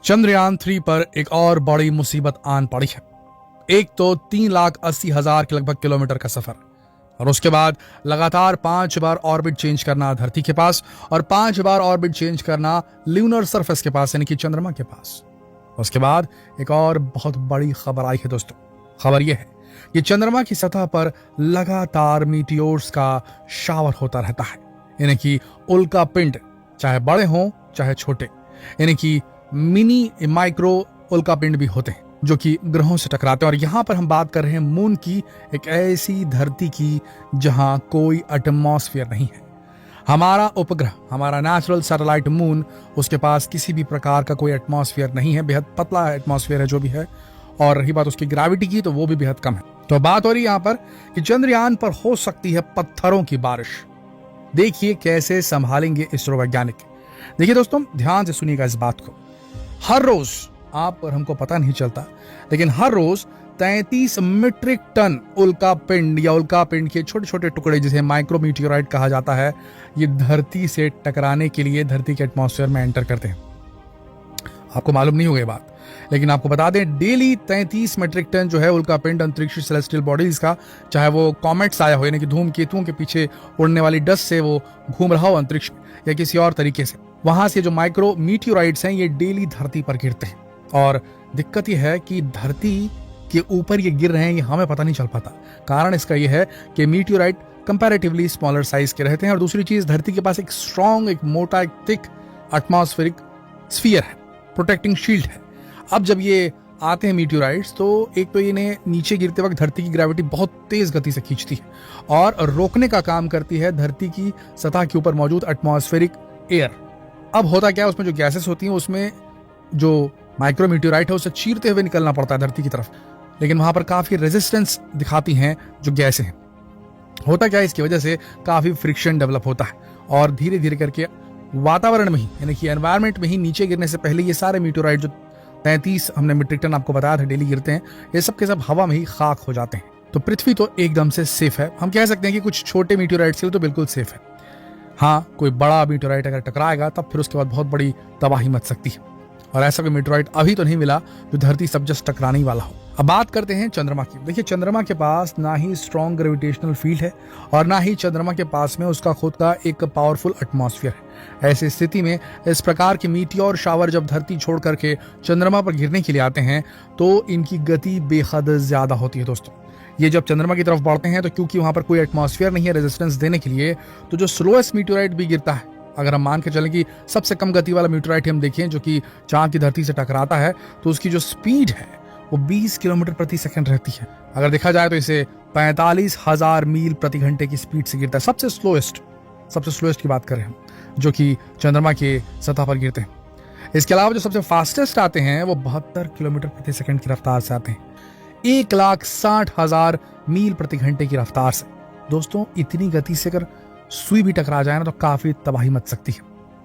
चंद्रयान-3 पर एक और बड़ी मुसीबत आन पड़ी है। एक तो 3,80,000 के लगभग किलोमीटर का सफर और उसके बाद लगातार 5 बार ऑर्बिट चेंज करना धरती के पास और 5 बार ऑर्बिट चेंज करना ल्यूनर सरफेस के पास यानी कि चंद्रमा के पास। उसके बाद एक और बहुत बड़ी खबर आई है दोस्तों। खबर यह है कि चंद्रमा की सतह पर लगातार मीटियोर्स का शावर होता रहता है, यानी कि उल्का पिंड, चाहे बड़े हों चाहे छोटे, यानी कि मिनी माइक्रो उल्का पिंड भी होते हैं जो कि ग्रहों से टकराते हैं। और यहां पर हम बात कर रहे हैं मून की, एक ऐसी धरती की जहां कोई एटमॉस्फेयर नहीं है। हमारा उपग्रह, हमारा नेचुरल सैटेलाइट मून, उसके पास किसी भी प्रकार का कोई एटमॉस्फेयर नहीं है, बेहद पतला एटमॉस्फेयर है जो भी है। और रही बात उसकी ग्रेविटी की, तो वो भी बेहद कम है। तो बात हो रही है यहां पर कि चंद्रयान पर हो सकती है पत्थरों की बारिश। देखिए कैसे संभालेंगे इसरो वैज्ञानिक। देखिए दोस्तों, ध्यान से सुनिएगा इस बात को। हर रोज, आप और हमको पता नहीं चलता, लेकिन हर रोज 33 मीट्रिक टन उल्का पिंड या उल्का पिंड के छोटे छोटे टुकड़े, जिसे माइक्रोमीटियोराइट कहा जाता है, ये धरती से टकराने के लिए धरती के एटमॉस्फेयर में एंटर करते हैं। आपको मालूम नहीं होगा ये बात, लेकिन आपको बता दें, डेली 33 मीट्रिक टन जो है उल्का पिंड अंतरिक्ष सेलेस्टियल बॉडीज का, चाहे वो कॉमेट्स आया हो यानी कि धूमकेतुओं के पीछे उड़ने वाली डस्ट से वो घूम रहा हो अंतरिक्ष में, या किसी और तरीके से, वहां से जो माइक्रो मीटियोराइट्स हैं ये डेली धरती पर गिरते हैं। और दिक्कत यह है कि धरती के ऊपर ये गिर रहे हैं, ये हमें पता नहीं चल पाता। कारण इसका यह है कि मीटियोराइट कंपैरेटिवली स्मॉलर साइज के रहते हैं। और दूसरी चीज, धरती के पास एक स्ट्रॉन्ग, एक मोटा, एक थिक एटमॉस्फेरिक स्फीयर है, प्रोटेक्टिंग शील्ड है। अब जब ये आते हैं मीटियोराइट्स, तो एक तो इन्हें नीचे गिरते वक्त धरती की ग्रेविटी बहुत तेज गति से खींचती है और रोकने का काम करती है धरती की सतह के ऊपर मौजूद एटमॉस्फेरिक एयर। अब होता क्या है, उसमें जो गैसेस होती हैं, उसमें जो माइक्रो मीटियोराइट है उसे चीरते हुए निकलना पड़ता है धरती की तरफ, लेकिन वहां पर काफी रेजिस्टेंस दिखाती हैं जो गैसें हैं। होता क्या है, इसकी वजह से काफी फ्रिक्शन डेवलप होता है और धीरे धीरे करके वातावरण में ही, यानी कि एनवायरमेंट में ही, नीचे गिरने से पहले ये सारे मीटियोराइट जो 33 हमने मीट्रिक टन आपको बताया था डेली गिरते हैं, ये सब के सब हवा में ही खाक हो जाते हैं। तो पृथ्वी तो एकदम से सेफ है। हम कह सकते हैं कि कुछ छोटे मीटियोराइट्स के लिए तो बिल्कुल सेफ है। हाँ, कोई बड़ा मीटियोराइट अगर टकराएगा तब फिर उसके बाद बहुत बड़ी तबाही मच सकती है, और ऐसा कोई मीटियोराइट अभी तो नहीं मिला जो धरती सब जस्ट टकराने वाला हो। अब बात करते हैं चंद्रमा की। देखिए, चंद्रमा के पास ना ही स्ट्रॉन्ग ग्रेविटेशनल फील्ड है और ना ही चंद्रमा के पास में उसका खुद का एक पावरफुल एटमॉस्फेयर है। ऐसी स्थिति में इस प्रकार के मीटियोर शावर जब धरती छोड़ करके चंद्रमा पर गिरने के लिए आते हैं, तो इनकी गति बेहद ज्यादा होती है दोस्तों। ये जब चंद्रमा की तरफ बढ़ते हैं, तो क्योंकि वहां पर कोई एटमॉस्फेयर नहीं है रेजिस्टेंस देने के लिए, तो जो स्लोएस्ट मीटियोराइट भी गिरता है, अगर हम मान के चलें कि सबसे कम गति वाला मीटियोराइट हम देखें जो कि चांद की धरती से टकराता है, तो उसकी जो स्पीड है वो 20 किलोमीटर प्रति सेकंड रहती है। अगर देखा जाए तो इसे 45,000 मील प्रति घंटे की स्पीड से गिरता है। सबसे स्लोएस्ट की बात करें हम, जो कि चंद्रमा के सतह पर गिरते हैं। इसके अलावा जो सबसे फास्टेस्ट आते हैं वो 72 किलोमीटर प्रति सेकंड की रफ्तार से आते हैं, 1,60,000 मील प्रति घंटे की रफ्तार से। दोस्तों, इतनी गति से अगर सुई भी टकरा जाए ना, तो काफी तबाही मच सकती है।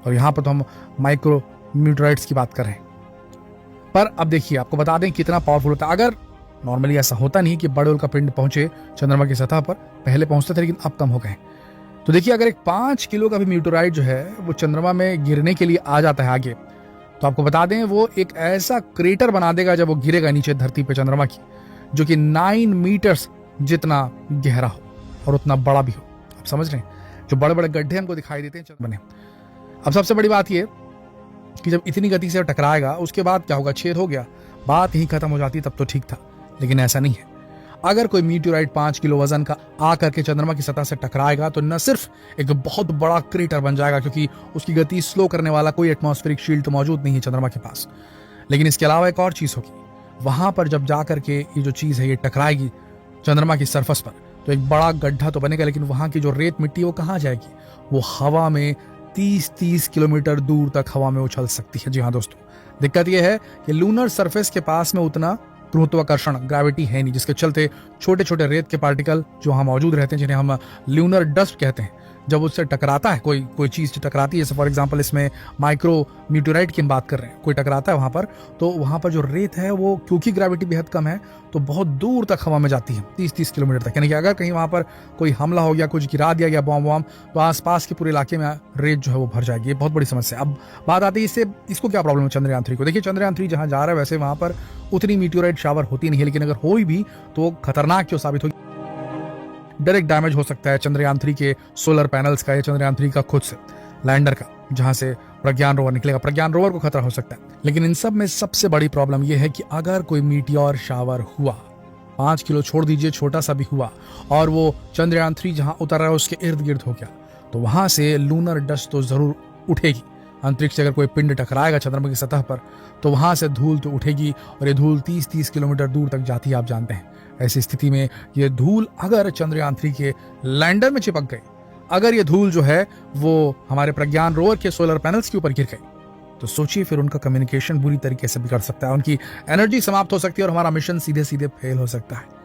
और यहां पर तो हम माइक्रो मीटियोराइट्स की बात कर रहे हैं। पर अब देखिए, आपको बता दें कितना पावरफुल होता है। अगर नॉर्मली ऐसा होता नहीं कि बड़े उल्का पिंड पहुंचे चंद्रमा की सतह पर, पहले पहुंचते थे लेकिन अब कम हो गए। तो देखिए, अगर एक 5 किलो का भी मीटियोराइट जो है वो चंद्रमा में गिरने के लिए आ जाता है आगे, तो आपको बता दें वो एक ऐसा क्रेटर बना देगा जब वो गिरेगा नीचे धरती पे चंद्रमा की, जो कि 9 मीटर्स जितना गहरा हो और उतना बड़ा भी हो। आप समझ रहे हैं, जो बड़े बड़े गड्ढे हमको दिखाई देते हैं चंद्रमा में। अब सबसे बड़ी बात यह कि जब इतनी गति से टकराएगा, उसके बाद क्या होगा, छेद हो गया, बात यही खत्म हो जाती, तब तो ठीक था। लेकिन ऐसा नहीं है। अगर कोई मीटियोराइट 5 किलो वजन का आकर के चंद्रमा की सतह से टकराएगा, तो न सिर्फ एक बहुत बड़ा क्रेटर बन जाएगा, क्योंकि उसकी गति स्लो करने वाला कोई एटमॉस्फेरिक शील्ड तो मौजूद नहीं है चंद्रमा के पास, लेकिन इसके अलावा एक और चीज होगी। वहां पर जब जाकर के ये जो चीज है ये टकराएगी चंद्रमा की सरफेस पर, तो एक बड़ा गड्ढा तो बनेगा, लेकिन वहां की जो रेत मिट्टी वो कहाँ जाएगी, वो हवा में 30 किलोमीटर दूर तक हवा में उछल सकती है। जी हाँ दोस्तों, दिक्कत यह है कि लूनर सरफेस के पास में उतना गुरुत्वाकर्षण, ग्रेविटी है नहीं, जिसके चलते छोटे छोटे रेत के पार्टिकल जो वहां मौजूद रहते हैं, जिन्हें हम ल्यूनर डस्ट कहते हैं, जब उससे टकराता है कोई चीज़ टकराती है, जैसे फॉर एग्जांपल इसमें माइक्रो मीटोराइट की हम बात कर रहे हैं, कोई टकराता है वहाँ पर, तो वहाँ पर जो रेत है वो क्योंकि ग्रेविटी बेहद कम है तो बहुत दूर तक हवा में जाती है, 30-30 किलोमीटर तक। यानी कि अगर कहीं वहाँ पर कोई हमला हो गया, कुछ गिरा दिया गया बॉम्ब वॉम्ब, तो आसपास के पूरे इलाके में रेत जो है वो भर जाएगी। ये बहुत बड़ी समस्या है। अब बात आती है इसको क्या प्रॉब्लम है चंद्रयान 3 को। देखिए चंद्रयान 3 जहाँ जा रहा है वैसे वहाँ पर उतनी मीटोराइट शावर होती नहीं है, लेकिन अगर हो भी तो खतरनाक क्यों साबित होगी। डायरेक्ट डैमेज हो सकता है चंद्रयान 3 के सोलर पैनल्स का या चंद्रयान 3 का खुद से लैंडर का, जहां से प्रज्ञान रोवर निकलेगा। प्रज्ञान रोवर को खतरा हो सकता है। लेकिन इन सब में सबसे बड़ी प्रॉब्लम यह है कि अगर कोई मीटियोर शावर हुआ, 5 किलो छोड़ दीजिए, छोटा सा भी हुआ, और वो चंद्रयान 3 जहां उतर रहा है उसके इर्द गिर्द हो गया, तो वहां से लूनर डस्ट तो जरूर उठेगी। अंतरिक्ष से अगर कोई पिंड टकराएगा चंद्रमा की सतह पर तो वहां से धूल तो उठेगी, और ये धूल 30-30 किलोमीटर दूर तक जाती है, आप जानते हैं। ऐसी स्थिति में ये धूल अगर चंद्रयान 3 के लैंडर में चिपक गई, अगर ये धूल जो है वो हमारे प्रज्ञान रोवर के सोलर पैनल्स के ऊपर गिर गई, तो सोचिए फिर उनका कम्युनिकेशन बुरी तरीके से बिगड़ सकता है, उनकी एनर्जी समाप्त हो सकती है और हमारा मिशन सीधे सीधे फेल हो सकता है।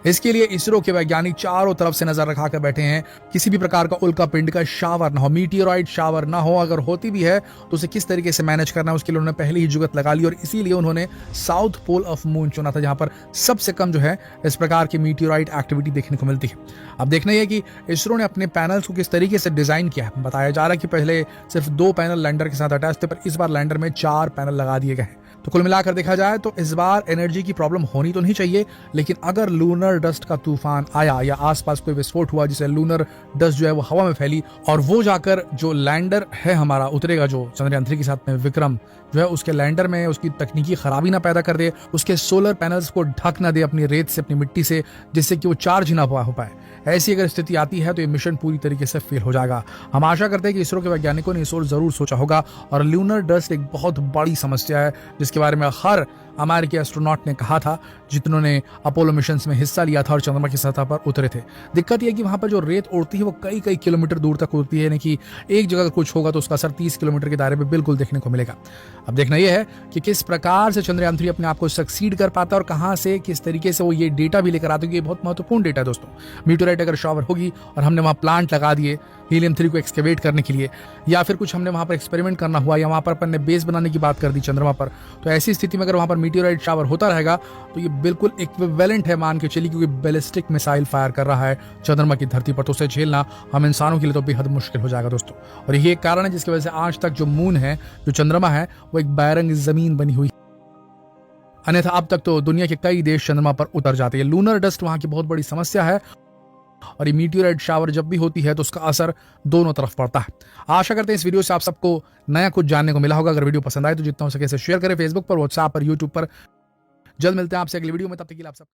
इसके लिए इसरो के वैज्ञानिक चारों तरफ से नजर रखा कर बैठे हैं, किसी भी प्रकार का उल्का पिंड का शावर ना हो, मीटियोराइट शावर ना हो। अगर होती भी है तो उसे किस तरीके से मैनेज करना है उसके लिए उन्होंने पहले ही जुगत लगा ली, और इसीलिए उन्होंने साउथ पोल ऑफ मून चुना था, जहां पर सबसे कम जो है इस प्रकार की मीटियोराइट एक्टिविटी देखने को मिलती है। अब देखना यह कि इसरो ने अपने पैनल्स को किस तरीके से डिजाइन किया है। बताया जा रहा है कि पहले सिर्फ 2 पैनल लैंडर के साथ अटैच थे, पर इस बार लैंडर में 4 पैनल लगा दिए गए हैं। तो कुल मिलाकर देखा जाए तो इस बार एनर्जी की प्रॉब्लम होनी तो नहीं चाहिए, लेकिन अगर लूनर डस्ट का तूफान आया या आसपास कोई विस्फोट हुआ जिससे लूनर डस्ट जो है वो हवा में फैली और वो जाकर जो लैंडर है हमारा उतरेगा, जो चंद्रयान 3 के साथ में विक्रम जो है, उसके लैंडर में उसकी तकनीकी खराबी ना पैदा कर दे, उसके सोलर पैनल्स को ढक ना दे अपनी रेत से, अपनी मिट्टी से, जिससे कि वो चार्ज ही ना हो पाए, ऐसी अगर स्थिति आती है तो ये मिशन पूरी तरीके से फेल हो जाएगा। हम आशा करते हैं कि इसरो के वैज्ञानिकों ने इस ओर जरूर सोचा होगा, और लूनर डस्ट एक बहुत बड़ी समस्या है जिसके बारे में हर अमेरिकी एस्ट्रोनॉट ने कहा था जिन्होंने अपोलो मिशन में हिस्सा लिया था और चंद्रमा की सतह पर उतरे थे। दिक्कत यह है कि वहां पर जो रेत उड़ती है वो कई कई किलोमीटर दूर तक उड़ती है, यानी कि एक जगह कुछ होगा तो उसका असर 30 किलोमीटर के दायरे में बिल्कुल देखने को मिलेगा। अब देखना यह है कि किस प्रकार से चंद्रयान 3 अपने आप को सक्सीड कर पाता है और कहां से किस तरीके से वो ये डेटा भी लेकर आते हैं। ये बहुत महत्वपूर्ण डेटा है दोस्तों। मीटोराइट अगर शावर होगी और हमने वहां प्लांट लगा दिए हीलियम 3 को एक्सकेवेट करने के लिए, या फिर कुछ हमने वहां पर एक्सपेरिमेंट करना हुआ, या वहां पर अपन ने बेस बनाने की बात कर दी चंद्रमा पर, तो ऐसी स्थिति में अगर वहां पर मीटियोराइट शावर होता रहेगा तो ये बिल्कुल इक्विवेलेंट है, मान के चलिए, क्योंकि बैलिस्टिक मिसाइल फायर कर रहा है चंद्रमा की धरती पर, तो उसे झेलना हम इंसानों के लिए तो बेहद मुश्किल हो जाएगा दोस्तों। और यही एक कारण है जिसकी वजह से आज तक जो मून है, जो चंद्रमा है, वो एक बैरंग जमीन बनी हुई। अन्यथा अब तक तो दुनिया के कई देश चंद्रमा पर उतर जाते हैं। लूनर डस्ट वहां की बहुत बड़ी समस्या है, और ये मीटियोराइट शावर जब भी होती है तो उसका असर दोनों तरफ पड़ता है। आशा करते हैं इस वीडियो से आप सबको नया कुछ जानने को मिला होगा। अगर वीडियो पसंद आए तो जितना हो सके शेयर करें, फेसबुक पर, व्हाट्सएप पर, यूट्यूब पर। जल्द मिलते हैं आपसे अगली वीडियो में, तब तक के लिए आप सब